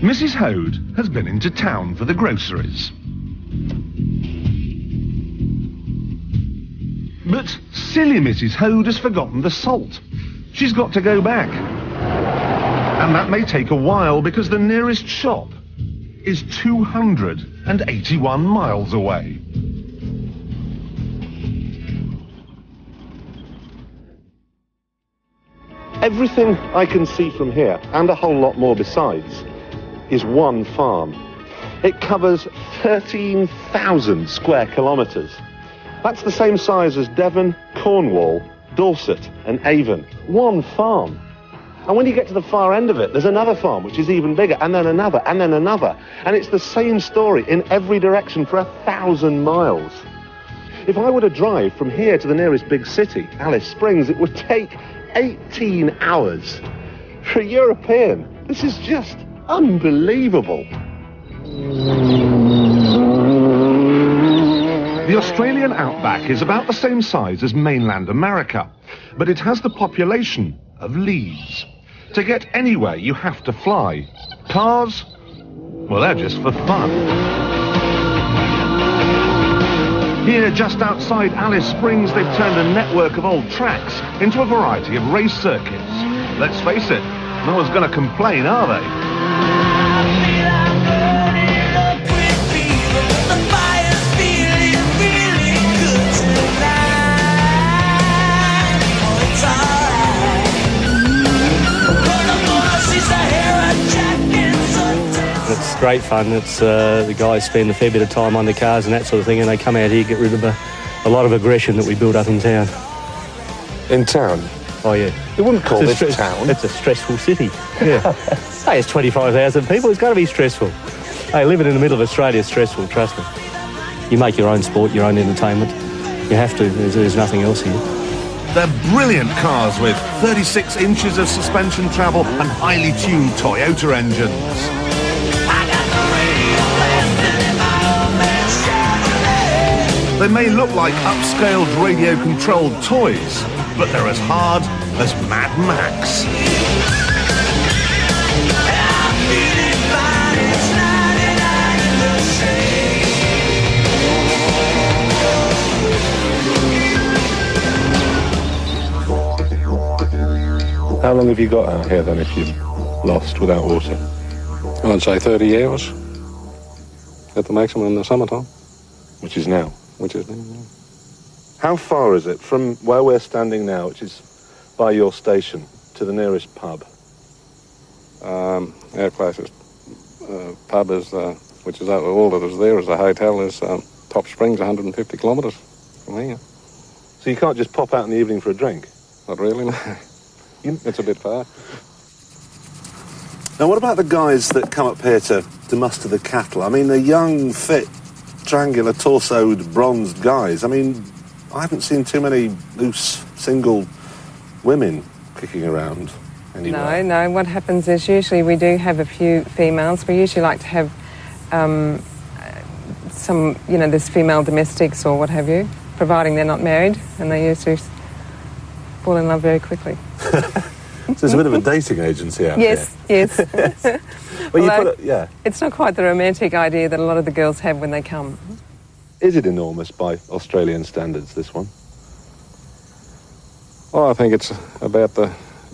Mrs. Hode has been into town for the groceries. But silly Mrs. Hode has forgotten the salt. She's got to go back. And that may take a while because the nearest shop is 281 miles away. Everything I can see from here, and a whole lot more besides, is one farm. It covers 13,000 square kilometres. That's the same size as Devon, Cornwall, Dorset and Avon. One farm. And when you get to the far end of it, there's another farm which is even bigger, and then another, and then another. And it's the same story in every direction for 1,000 miles. If I were to drive from here to the nearest big city, Alice Springs, it would take 18 hours. For a European, this is just unbelievable. The Australian outback is about the same size as mainland America, but it has the population of Leeds. To get anywhere, you have to fly. Cars? Well, they're just for fun. Here, just outside Alice Springs, they've turned a network of old tracks into a variety of race circuits. Let's face it, no one's going to complain, are they? It's great fun. It's the guys spend a fair bit of time on their cars and that sort of thing, and they come out here, get rid of a lot of aggression that we build up in town. In town? Oh yeah. You wouldn't call this town. It's a stressful city. Yeah. Hey, it's 25,000 people. It's got to be stressful. Hey, living in the middle of Australia is stressful. Trust me. You make your own sport, your own entertainment. You have to. There's nothing else here. They're brilliant cars with 36 inches of suspension travel and highly tuned Toyota engines. They may look like upscaled radio-controlled toys, but they're as hard as Mad Max. How long have you got out here then if you're lost without water? I'd say 30 hours at the maximum in the summertime. Which is now? Which is now, yeah. How far is it from where we're standing now, which is by your station, to the nearest pub? Our closest pub is, which is all that is there is a hotel, is Top Springs, 150 kilometres from here. So you can't just pop out in the evening for a drink? Not really, no. It's a bit far. Now, what about the guys that come up here to muster the cattle? I mean, the young, fit, triangular, torsoed, bronzed guys. I mean, I haven't seen too many loose, single women kicking around anywhere. No. What happens is usually we do have a few females. We usually like to have some, there's female domestics or what have you, providing they're not married, and they usually fall in love very quickly. So there's a bit of a dating agency out Yes. Well, it's not quite the romantic idea that a lot of the girls have when they come. Is it enormous by Australian standards, this one? Well, I think it's about the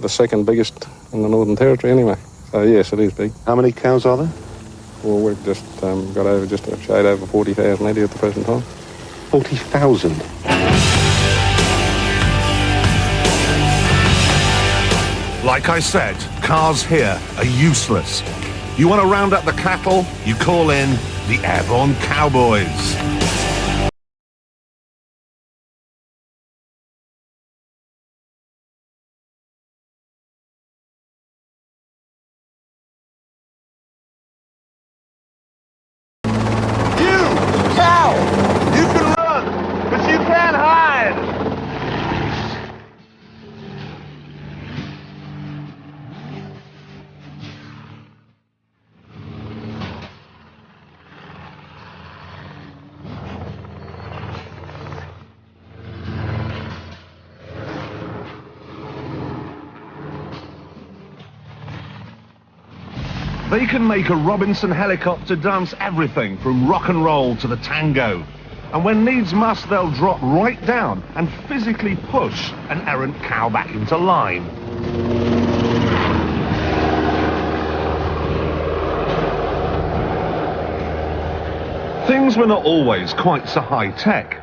second biggest in the Northern Territory anyway. So, yes, it is big. How many cows are there? Well, we've just got over just a shade over 40,000 at the present time. 40,000? Like I said, cars here are useless. You want to round up the cattle, you call in the Airborne Cowboys. They can make a Robinson helicopter dance everything from rock and roll to the tango. And when needs must, they'll drop right down and physically push an errant cow back into line. Things were not always quite so high-tech.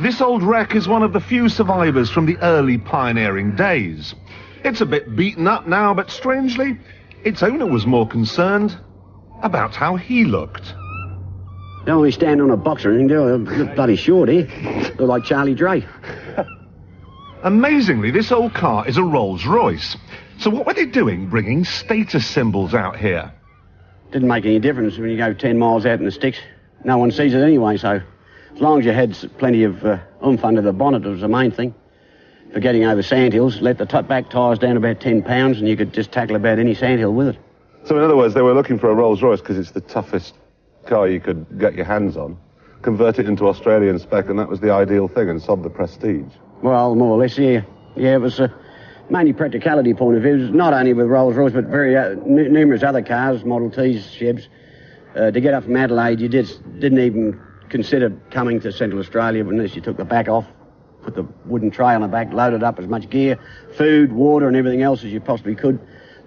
This old wreck is one of the few survivors from the early pioneering days. It's a bit beaten up now, but strangely, its owner was more concerned about how he looked. Don't only stand on a box or anything, do I? Look bloody short here. Look like Charlie Drake. Amazingly, this old car is a Rolls-Royce. So what were they doing bringing status symbols out here? Didn't make any difference when you go 10 miles out in the sticks. No one sees it anyway, so as long as you had plenty of oomph under the bonnet was the main thing. For getting over sandhills, let the back tyres down about 10 pounds and you could just tackle about any sandhill with it. So in other words, they were looking for a Rolls-Royce because it's the toughest car you could get your hands on, convert it into Australian spec, and that was the ideal thing, and sob the prestige. Well, more or less, yeah. Yeah, it was mainly practicality point of view. It was not only with Rolls-Royce, but very numerous other cars, Model Ts, Chevs. To get up from Adelaide, you didn't even consider coming to Central Australia unless you took the back off, put the wooden tray on the back, loaded up as much gear, food, water and everything else as you possibly could,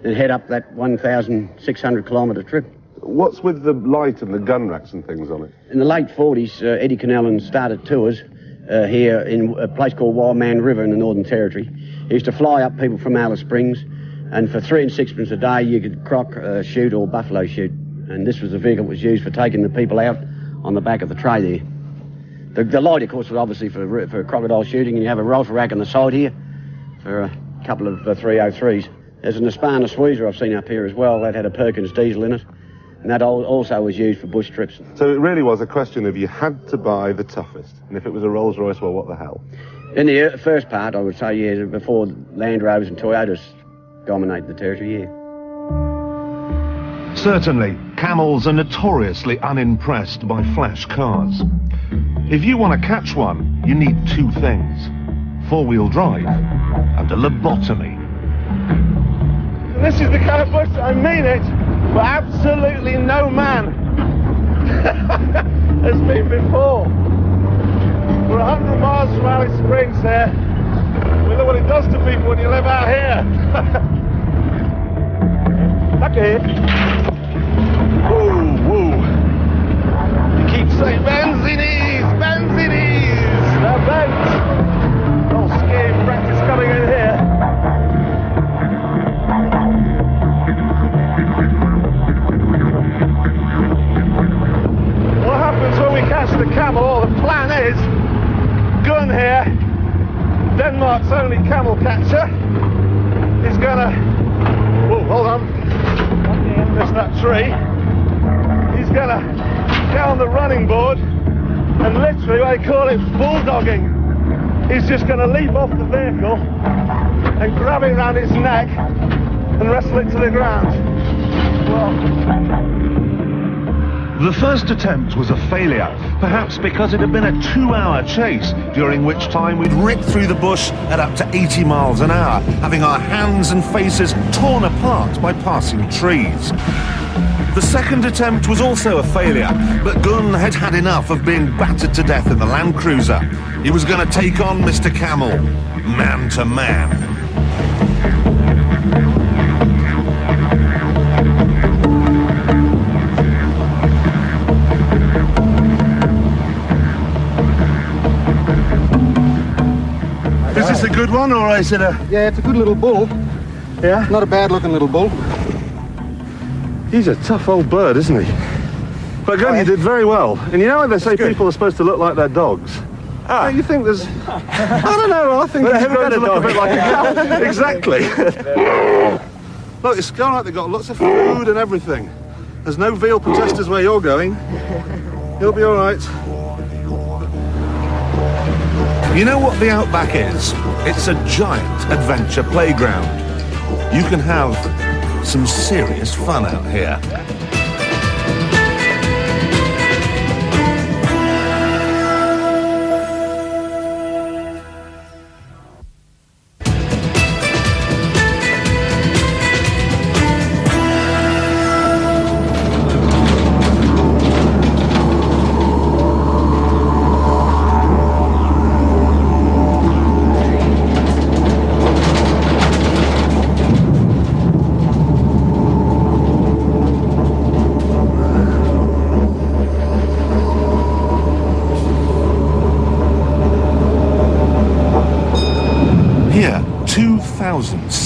then head up that 1,600 kilometre trip. What's with the light and the gun racks and things on it? In the late 40s, Eddie Connellan started tours here in a place called Wild Man River in the Northern Territory. He used to fly up people from Alice Springs, and for 3 and 6pence a day you could croc shoot or buffalo shoot. And this was the vehicle that was used for taking the people out on the back of the tray there. The light, of course, was obviously for crocodile shooting, and you have a rifle rack on the side here for a couple of 303s. There's an Aspana Squeezer I've seen up here as well. That had a Perkins diesel in it, and that also was used for bush trips. So it really was a question of you had to buy the toughest, and if it was a Rolls-Royce, well, what the hell? In the first part, I would say, yeah, before Land Rovers and Toyotas dominated the territory, yeah. Certainly, camels are notoriously unimpressed by flash cars. If you want to catch one, you need 2 things: 4-wheel drive and a lobotomy. This is the kind of bush, I mean it, but absolutely no man has been before. We're 100 miles from Alice Springs here. We know what it does to people when you live out here. Okay. Whoa, whoa. You keep saying Benzinis, Benzinis. Now Benz. Oh, scary practice coming in here. What happens when we catch the camel? Well, the plan is, Gun here, Denmark's only camel catcher, is gonna, oh, hold on. Missed that tree. He's gonna get on the running board and literally, I call it bulldogging. He's just gonna leap off the vehicle and grab it around its neck and wrestle it to the ground. Well, the first attempt was a failure, perhaps because it had been a 2-hour chase, during which time we'd ripped through the bush at up to 80 miles an hour, having our hands and faces torn apart by passing trees. The second attempt was also a failure, but Gunn had had enough of being battered to death in the Land Cruiser. He was going to take on Mr. Camel, man to man. Is this a good one, or is it a... Yeah, it's a good little bull. Yeah? Not a bad-looking little bull. He's a tough old bird, isn't he? But again, you did very well. And you know when they say people are supposed to look like their dogs? Ah. You think there's... I don't know, I think he's going to look a bit like a cow. Exactly. Look, it's going like they've got lots of food and everything. There's no veal protesters where you're going. He'll be all right. You know what the Outback is? It's a giant adventure playground. You can have some serious fun out here.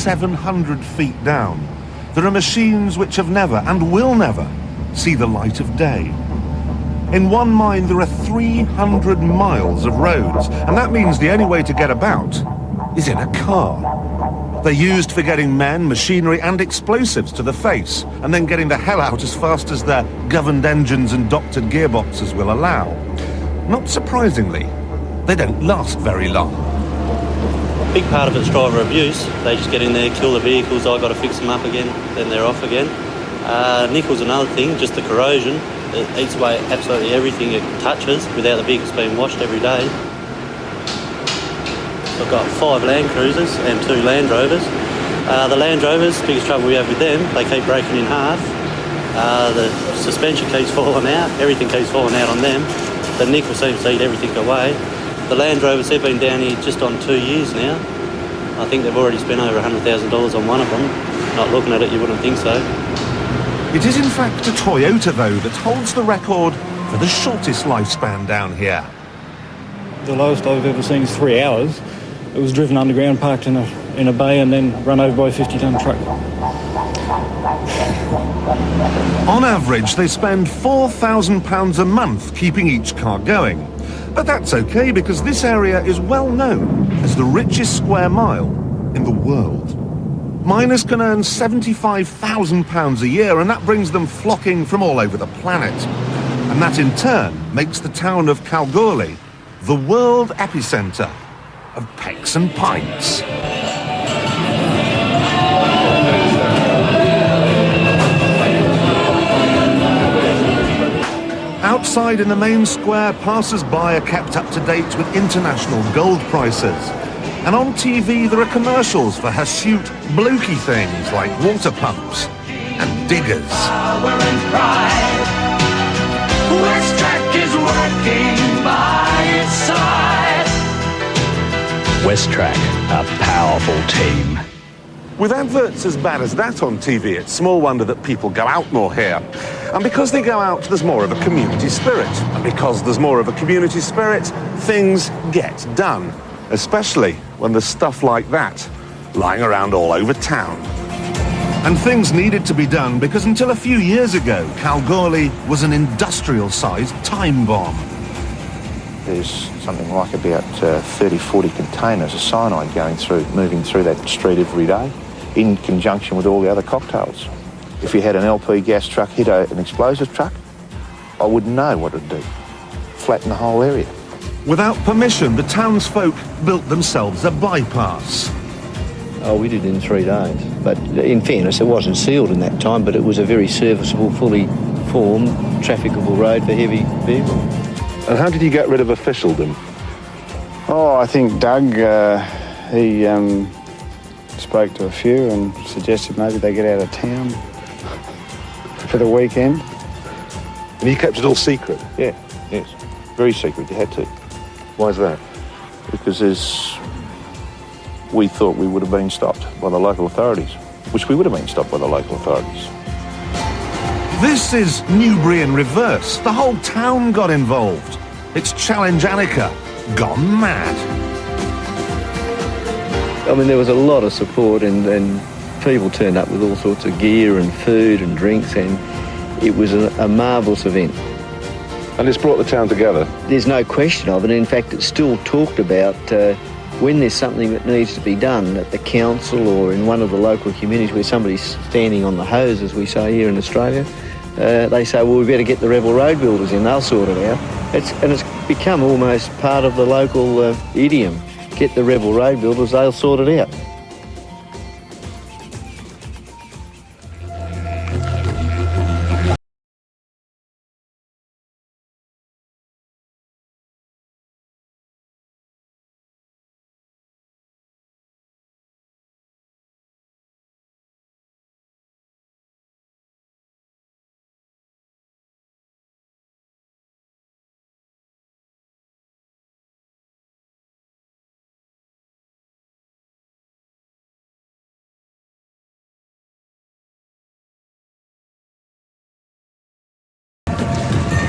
700 feet down, there are machines which have never and will never see the light of day. In one mine there are 300 miles of roads, and that means the only way to get about is in a car. They're used for getting men, machinery and explosives to the face, and then getting the hell out as fast as their governed engines and doctored gearboxes will allow. Not surprisingly, they don't last very long. Big part of it's driver abuse. They just get in there, kill the vehicles, I've got to fix them up again, then they're off again. Nickel's another thing, just the corrosion. It eats away absolutely everything it touches without the vehicles being washed every day. I've got 5 Land Cruisers and 2 Land Rovers. The Land Rovers, biggest trouble we have with them, they keep breaking in half. The suspension keeps falling out, everything keeps falling out on them. The nickel seems to eat everything away. The Land Rovers, they've been down here just on 2 years now. I think they've already spent over $100,000 on one of them. Not looking at it, you wouldn't think so. It is in fact a Toyota, though, that holds the record for the shortest lifespan down here. The lowest I've ever seen is 3 hours. It was driven underground, parked in a bay and then run over by a 50-tonne truck. On average, they spend £4,000 a month keeping each car going. But that's okay, because this area is well known as the richest square mile in the world. Miners can earn £75,000 a year, and that brings them flocking from all over the planet. And that in turn makes the town of Kalgoorlie the world epicentre of pecks and pints. Outside in the main square, passers-by are kept up to date with international gold prices. And on TV there are commercials for hirsute, blokey things like water pumps and diggers. Power and pride. Westrac is working by its side. Westrac, a powerful team. With adverts as bad as that on TV, it's small wonder that people go out more here. And because they go out, there's more of a community spirit. And because there's more of a community spirit, things get done. Especially when there's stuff like that lying around all over town. And things needed to be done because until a few years ago, Kalgoorlie was an industrial-sized time bomb. There's something like about 30, 40 containers of cyanide moving through that street every day, in conjunction with all the other cocktails. If you had an LP gas truck hit an explosive truck, I wouldn't know what it'd do. Flatten the whole area. Without permission, the townsfolk built themselves a bypass. Oh, we did it in 3 days. But in fairness, it wasn't sealed in that time, but it was a very serviceable, fully formed, trafficable road for heavy vehicles. And how did you get rid of officialdom? Oh, I think Doug, he spoke to a few and suggested maybe they get out of town for the weekend. And you kept it all secret? Yeah, yes. Very secret, you had to. Why is that? Because we thought we would have been stopped by the local authorities, which we would have been stopped by the local authorities. This is Newbury in reverse. The whole town got involved. It's Challenge Annika gone mad. I mean, there was a lot of support and people turned up with all sorts of gear and food and drinks, and it was a marvellous event. And it's brought the town together? There's no question of it. In fact, it's still talked about when there's something that needs to be done at the council or in one of the local communities where somebody's standing on the hose, as we say here in Australia. They say, well, we better get the rebel road builders in, they'll sort it out. It's become almost part of the local idiom. Get the rebel road builders, they'll sort it out.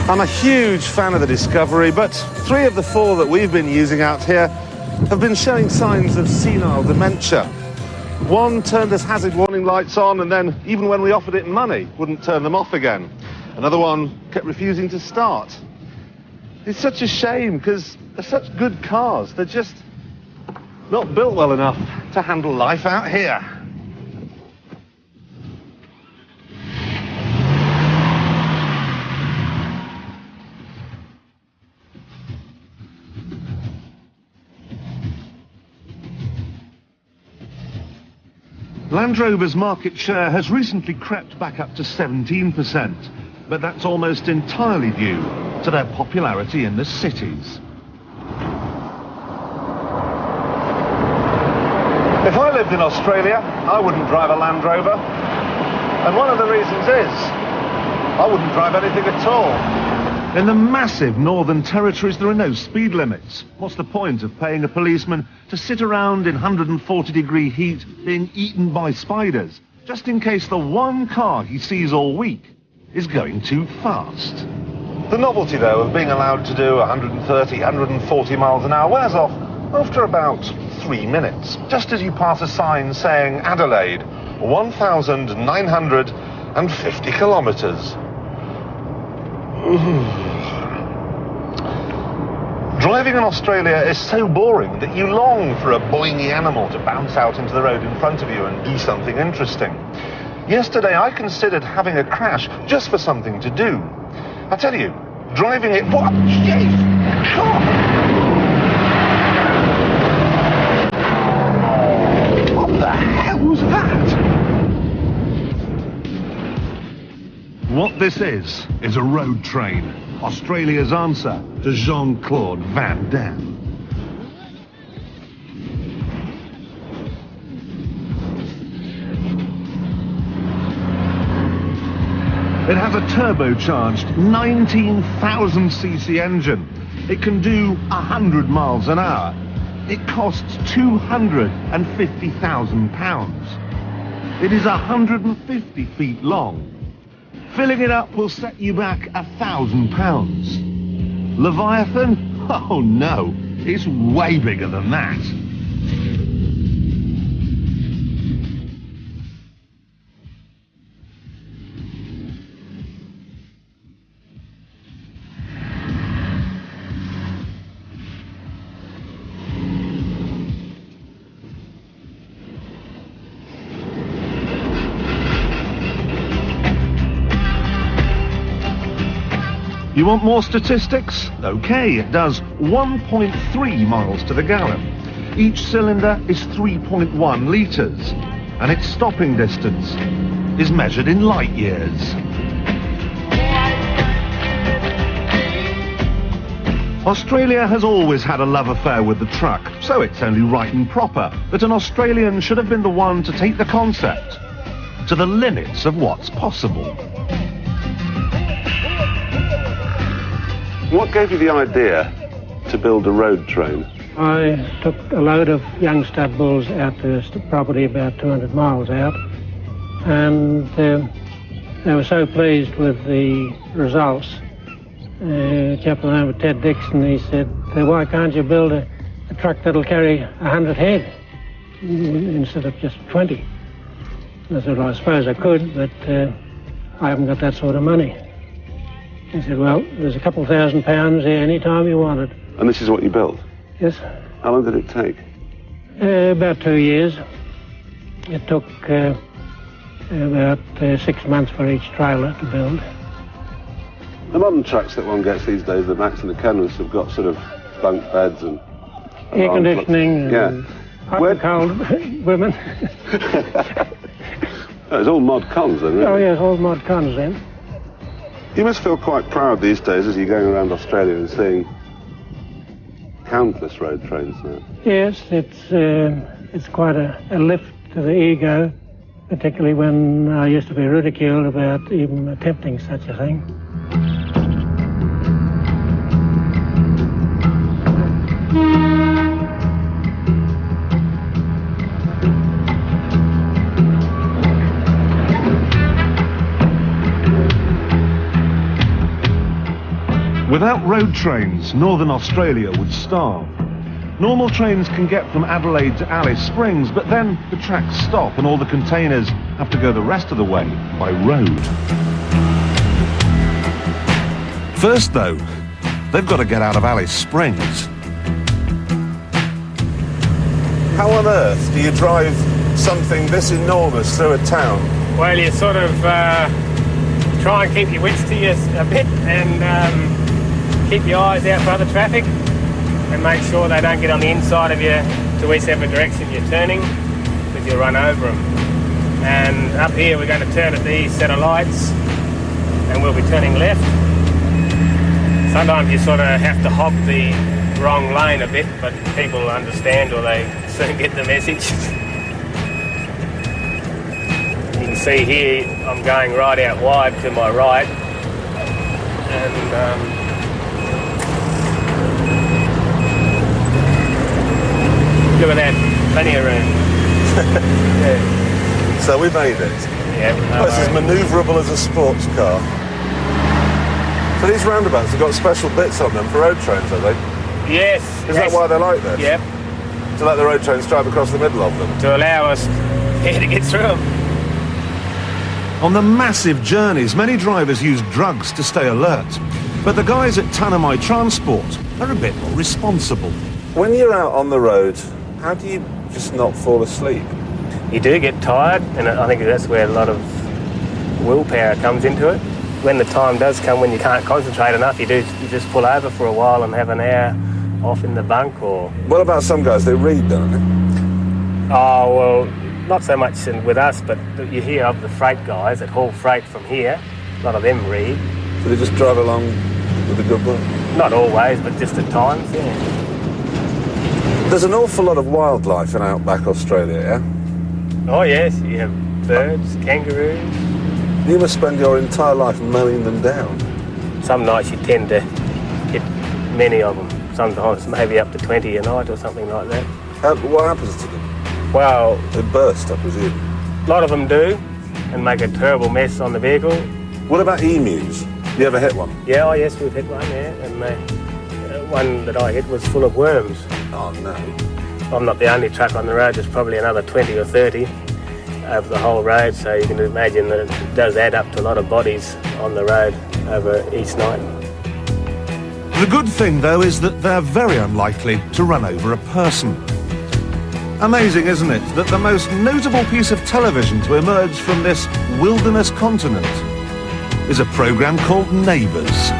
I'm a huge fan of the Discovery, but 3 of the 4 that we've been using out here have been showing signs of senile dementia. One turned his hazard warning lights on, and then, even when we offered it money, wouldn't turn them off again. Another one kept refusing to start. It's such a shame, because they're such good cars. They're just not built well enough to handle life out here. Land Rover's market share has recently crept back up to 17%, but that's almost entirely due to their popularity in the cities. If I lived in Australia, I wouldn't drive a Land Rover. And one of the reasons is, I wouldn't drive anything at all. In the massive Northern Territories, there are no speed limits. What's the point of paying a policeman to sit around in 140-degree heat being eaten by spiders, just in case the one car he sees all week is going too fast? The novelty, though, of being allowed to do 130, 140 miles an hour wears off after about 3 minutes, just as you pass a sign saying Adelaide, 1,950 kilometres. Driving in Australia is so boring that you long for a boingy animal to bounce out into the road in front of you and do something interesting. Yesterday I considered having a crash just for something to do. I tell you, driving it... What? Jeez! What the hell was that? What this is a road train. Australia's answer to Jean-Claude Van Damme. It has a turbocharged 19,000cc engine. It can do 100 miles an hour. It costs £250,000. It is 150 feet long. Filling it up will set you back £1,000. Leviathan? Oh no, it's way bigger than that. You want more statistics? Okay, it does 1.3 miles to the gallon. Each cylinder is 3.1 litres, and its stopping distance is measured in light years. Australia has always had a love affair with the truck, so it's only right and proper that an Australian should have been the one to take the concept to the limits of what's possible. What gave you the idea to build a road train? I took a load of young stud bulls out to the property about 200 miles out, and they were so pleased with the results. A chap by the name of Ted Dixon, he said, why can't you build a truck that'll carry 100 head instead of just 20? And I said, well, I suppose I could, but I haven't got that sort of money. He said, well, there's a couple £1,000 here any time you want it. And this is what you built? Yes. How long did it take? About 2 years. It took about 6 months for each trailer to build. The modern trucks that one gets these days, the Max and the Kenworths, have got sort of bunk beds and air conditioning and hot and cold women. It's all mod cons then, really? Oh yes, all mod cons then. You must feel quite proud these days as you're going around Australia and seeing countless road trains now. Yes, it's quite a lift to the ego, particularly when I used to be ridiculed about even attempting such a thing. Without road trains, Northern Australia would starve. Normal trains can get from Adelaide to Alice Springs, but then the tracks stop and all the containers have to go the rest of the way by road. First, though, they've got to get out of Alice Springs. How on earth do you drive something this enormous through a town? Well, you sort of try and keep your wits to you a bit and keep your eyes out for other traffic and make sure they don't get on the inside of you to whichever direction you're turning, because you'll run over them. And up here we're going to turn at these set of lights and we'll be turning left. Sometimes you sort of have to hog the wrong lane a bit, but people understand or they soon get the message. You can see here I'm going right out wide to my right, and look at that, plenty of room. Yeah. So we made it. Yeah. This is manoeuvrable as a sports car. So these roundabouts have got special bits on them for road trains, have they? Yes. Is that why they're like this? Yep. To let the road trains drive across the middle of them? To allow us here to get through them. On the massive journeys, many drivers use drugs to stay alert. But the guys at Tanami Transport are a bit more responsible. When you're out on the road, how do you just not fall asleep? You do get tired, and I think that's where a lot of willpower comes into it. When the time does come when you can't concentrate enough, you just pull over for a while and have an hour off in the bunk. Or what about some guys? They read, don't they? Oh, well, not so much with us, but you hear of the freight guys that haul freight from here. A lot of them read. So they just drive along with a good book? Not always, but just at times, yeah. There's an awful lot of wildlife in outback Australia, yeah? Oh, yes. You have birds, kangaroos. You must spend your entire life mowing them down. Some nights you tend to hit many of them. Sometimes maybe up to 20 a night or something like that. What happens to them? Well... They burst, I presume. A lot of them do, and make a terrible mess on the vehicle. What about emus? You ever hit one? Yeah, oh yes, we've hit one, yeah. And one that I hit was full of worms. Oh, no. I'm not the only truck on the road. There's probably another 20 or 30 over the whole road, so you can imagine that it does add up to a lot of bodies on the road over each night. The good thing, though, is that they're very unlikely to run over a person. Amazing, isn't it, that the most notable piece of television to emerge from this wilderness continent is a programme called Neighbours.